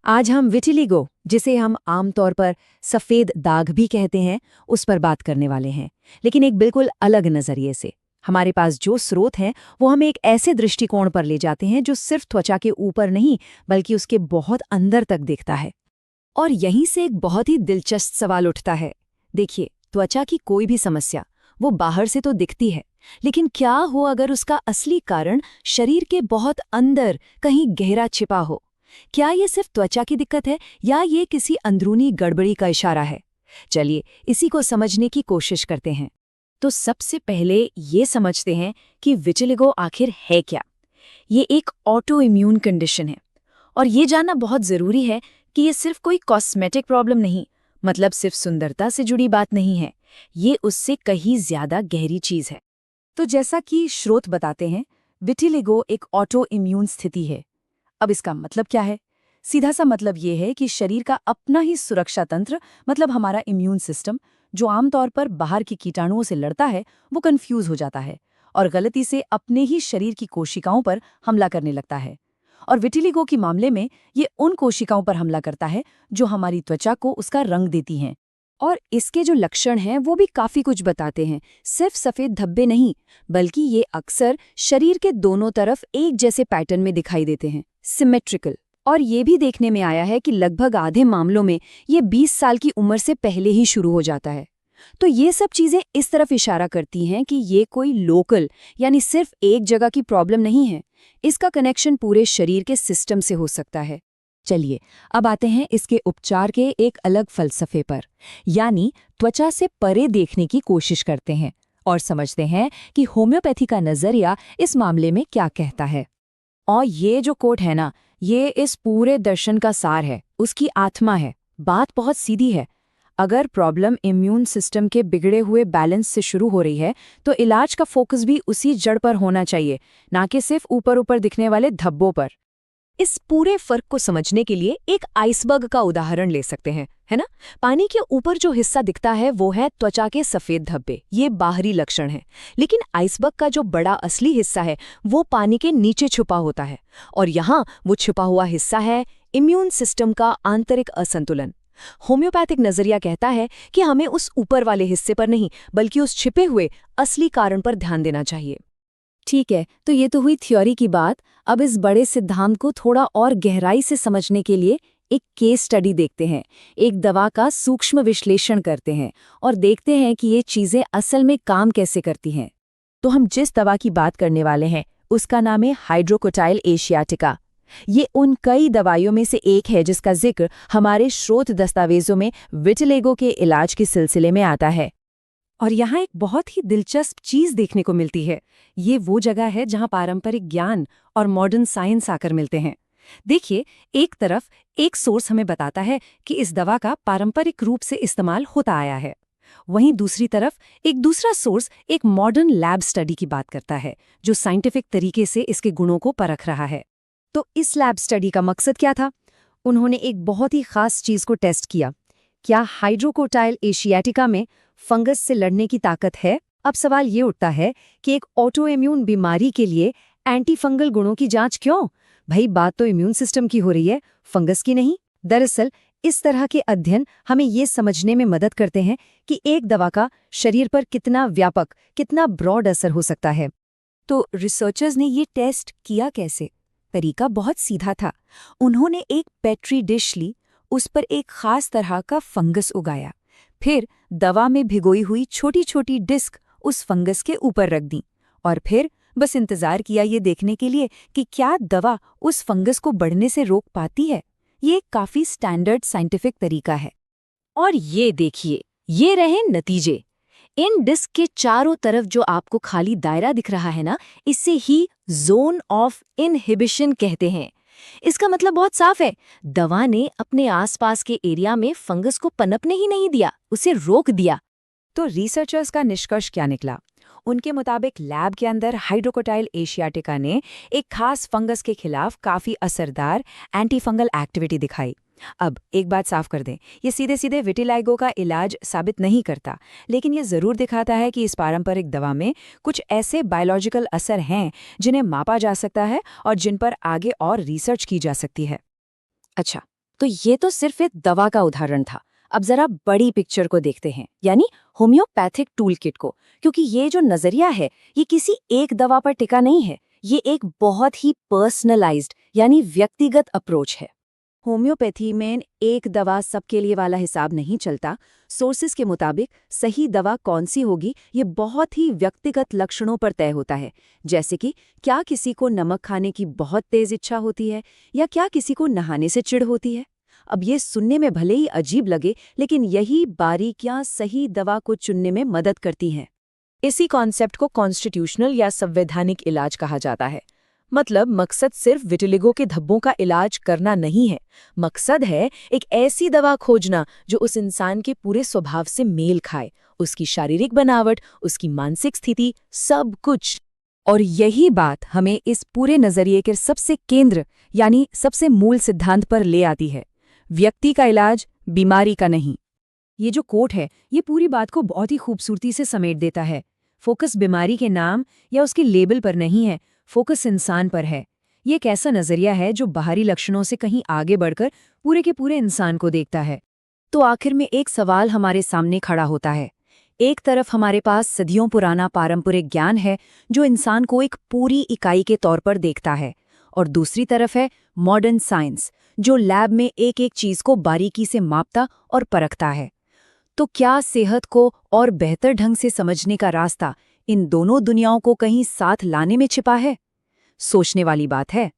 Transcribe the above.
आज हम विटिलिगो, जिसे हम आमतौर पर सफ़ेद दाग भी कहते हैं, उस पर बात करने वाले हैं, लेकिन एक बिल्कुल अलग नज़रिए से। हमारे पास जो स्रोत हैं वो हमें एक ऐसे दृष्टिकोण पर ले जाते हैं जो सिर्फ त्वचा के ऊपर नहीं बल्कि उसके बहुत अंदर तक दिखता है। और यहीं से एक बहुत ही दिलचस्प सवाल उठता है। देखिए, त्वचा की कोई भी समस्या वो बाहर से तो दिखती है, लेकिन क्या हो अगर उसका असली कारण शरीर के बहुत अंदर कहीं गहरा छिपा हो? क्या ये सिर्फ त्वचा की दिक्कत है या ये किसी अंदरूनी गड़बड़ी का इशारा है? चलिए इसी को समझने की कोशिश करते हैं। तो सबसे पहले ये समझते हैं कि विटिलिगो आखिर है क्या। ये एक ऑटो इम्यून कंडीशन है और ये जानना बहुत ज़रूरी है कि ये सिर्फ कोई कॉस्मेटिक प्रॉब्लम नहीं, मतलब सिर्फ सुंदरता से जुड़ी बात नहीं है। ये उससे कहीं ज़्यादा गहरी चीज़ है। तो जैसा कि स्रोत बताते हैं, विटिलिगो एक ऑटो इम्यून स्थिति है। अब इसका मतलब क्या है? सीधा सा मतलब ये है कि शरीर का अपना ही सुरक्षा तंत्र, मतलब हमारा इम्यून सिस्टम, जो आमतौर पर बाहर की कीटाणुओं से लड़ता है, वो कंफ्यूज हो जाता है और गलती से अपने ही शरीर की कोशिकाओं पर हमला करने लगता है। और विटिलिगो के मामले में ये उन कोशिकाओं पर हमला करता है जो हमारी त्वचा को उसका रंग देती हैं। और इसके जो लक्षण हैं वो भी काफी कुछ बताते हैं। सिर्फ सफेद धब्बे नहीं, बल्कि ये अक्सर शरीर के दोनों तरफ एक जैसे पैटर्न में दिखाई देते हैं, सिमेट्रिकल। और ये भी देखने में आया है कि लगभग आधे मामलों में ये 20 साल की उम्र से पहले ही शुरू हो जाता है। तो ये सब चीजें इस तरफ इशारा करती हैं कि ये कोई लोकल यानी सिर्फ एक जगह की प्रॉब्लम नहीं है। इसका कनेक्शन पूरे शरीर के सिस्टम से हो सकता है। चलिए अब आते हैं इसके उपचार के एक अलग फलसफे पर, यानी त्वचा से परे देखने की कोशिश करते हैं और समझते हैं कि होम्योपैथी का नजरिया इस मामले में क्या कहता है। और ये जो कोट है ना, ये इस पूरे दर्शन का सार है, उसकी आत्मा है। बात बहुत सीधी है। अगर प्रॉब्लम इम्यून सिस्टम के बिगड़े हुए बैलेंस से शुरू हो रही है तो इलाज का फोकस भी उसी जड़ पर होना चाहिए, ना कि सिर्फ ऊपर ऊपर दिखने वाले धब्बों पर। इस पूरे फर्क को समझने के लिए एक आइसबर्ग का उदाहरण ले सकते हैं, है ना। पानी के ऊपर जो हिस्सा दिखता है वो है त्वचा के सफेद धब्बे, ये बाहरी लक्षण है। लेकिन आइसबर्ग का जो बड़ा असली हिस्सा है वो पानी के नीचे छुपा होता है, और यहाँ वो छुपा हुआ हिस्सा है इम्यून सिस्टम का आंतरिक असंतुलन। होम्योपैथिक नजरिया कहता है कि हमें उस ऊपर वाले हिस्से पर नहीं बल्कि उस छिपे हुए असली कारण पर ध्यान देना चाहिए। ठीक है, तो ये तो हुई थ्योरी की बात। अब इस बड़े सिद्धांत को थोड़ा और गहराई से समझने के लिए एक केस स्टडी देखते हैं, एक दवा का सूक्ष्म विश्लेषण करते हैं और देखते हैं कि ये चीजें असल में काम कैसे करती हैं। तो हम जिस दवा की बात करने वाले हैं उसका नाम है हाइड्रोकोटाइल एशियाटिका। ये उन कई दवाइयों में से एक है जिसका जिक्र हमारे स्रोत दस्तावेजों में विटिलिगो के इलाज के सिलसिले में आता है। और यहाँ एक बहुत ही दिलचस्प चीज देखने को मिलती है। ये वो जगह है जहाँ पारंपरिक ज्ञान और मॉडर्न साइंस आकर मिलते हैं। देखिए, एक तरफ एक सोर्स हमें बताता है कि इस दवा का पारंपरिक रूप से इस्तेमाल होता आया है, वहीं दूसरी तरफ एक दूसरा सोर्स एक मॉडर्न लैब स्टडी की बात करता है जो साइंटिफिक तरीके से इसके गुणों को परख रहा है। तो इस लैब स्टडी का मकसद क्या था? उन्होंने एक बहुत ही खास चीज को टेस्ट किया। क्या हाइड्रोकोटाइल एशियाटिका में फंगस से लड़ने की ताकत है? अब सवाल ये उठता है कि एक ऑटो इम्यून बीमारी के लिए एंटी फंगल गुणों की जांच क्यों? भाई, बात तो इम्यून सिस्टम की हो रही है, फंगस की नहीं। दरअसल इस तरह के अध्ययन हमें ये समझने में मदद करते हैं कि एक दवा का शरीर पर कितना व्यापक, कितना ब्रॉड असर हो सकता है। तो रिसर्चर्स ने ये टेस्ट किया कैसे? तरीका बहुत सीधा था। उन्होंने एक पेट्री डिश ली, उस पर एक खास तरह का फंगस उगाया, फिर दवा में भिगोई हुई छोटी छोटी डिस्क उस फंगस के ऊपर रख दी और फिर बस इंतजार किया ये देखने के लिए कि क्या दवा उस फंगस को बढ़ने से रोक पाती है। ये एक काफी स्टैंडर्ड साइंटिफिक तरीका है। और ये देखिए, ये रहे नतीजे। इन डिस्क के चारों तरफ जो आपको खाली दायरा दिख रहा है ना, इसे ही जोन ऑफ इनहिबिशन कहते हैं। इसका मतलब बहुत साफ है, दवा ने अपने आसपास के एरिया में फंगस को पनपने ही नहीं दिया, उसे रोक दिया। तो रिसर्चर्स का निष्कर्ष क्या निकला? उनके मुताबिक लैब के अंदर हाइड्रोकोटाइल एशियाटिका ने एक खास फंगस के खिलाफ काफी असरदार एंटी फंगल एक्टिविटी दिखाई। अब एक बात साफ कर दें, ये सीधे सीधे विटिलिगो का इलाज साबित नहीं करता, लेकिन ये जरूर दिखाता है कि इस पारंपरिक दवा में कुछ ऐसे बायोलॉजिकल असर हैं जिन्हें मापा जा सकता है और जिन पर आगे और रिसर्च की जा सकती है। अच्छा, तो ये तो सिर्फ एक दवा का उदाहरण था। अब जरा बड़ी पिक्चर को देखते हैं, यानी होम्योपैथिक टूल किट को, क्योंकि ये जो नजरिया है ये किसी एक दवा पर टिका नहीं है, ये एक बहुत ही पर्सनलाइज्ड यानी व्यक्तिगत अप्रोच है। होम्योपैथी में एक दवा सबके लिए वाला हिसाब नहीं चलता। सोर्सेज के मुताबिक सही दवा कौन सी होगी ये बहुत ही व्यक्तिगत लक्षणों पर तय होता है, जैसे कि क्या किसी को नमक खाने की बहुत तेज इच्छा होती है या क्या किसी को नहाने से चिढ़ होती है। अब ये सुनने में भले ही अजीब लगे, लेकिन यही बारीकियां सही दवा को चुनने में मदद करती हैं। इसी कॉन्सेप्ट को कॉन्स्टिट्यूशनल या संवैधानिक इलाज कहा जाता है। मतलब मकसद सिर्फ विटिलिगो के धब्बों का इलाज करना नहीं है, मकसद है एक ऐसी दवा खोजना जो उस इंसान के पूरे स्वभाव से मेल खाए, उसकी शारीरिक बनावट, उसकी मानसिक स्थिति, सब कुछ। और यही बात हमें इस पूरे नजरिए के सबसे केंद्र यानी सबसे मूल सिद्धांत पर ले आती है, व्यक्ति का इलाज, बीमारी का नहीं। ये जो कोट है ये पूरी बात को बहुत ही खूबसूरती से समेट देता है। फोकस बीमारी के नाम या उसके लेबल पर नहीं है, फोकस इंसान पर है। ये एक ऐसा नजरिया है जो बाहरी लक्षणों से कहीं आगे बढ़कर पूरे के पूरे इंसान को देखता है। तो आखिर में एक सवाल हमारे सामने खड़ा होता है। एक तरफ हमारे पास सदियों पुराना पारंपरिक ज्ञान है जो इंसान को एक पूरी इकाई के तौर पर देखता है, और दूसरी तरफ है मॉडर्न साइंस जो लैब में एक एक चीज को बारीकी से मापता और परखता है। तो क्या सेहत को और बेहतर ढंग से समझने का रास्ता इन दोनों दुनियाओं को कहीं साथ लाने में छिपा है? सोचने वाली बात है।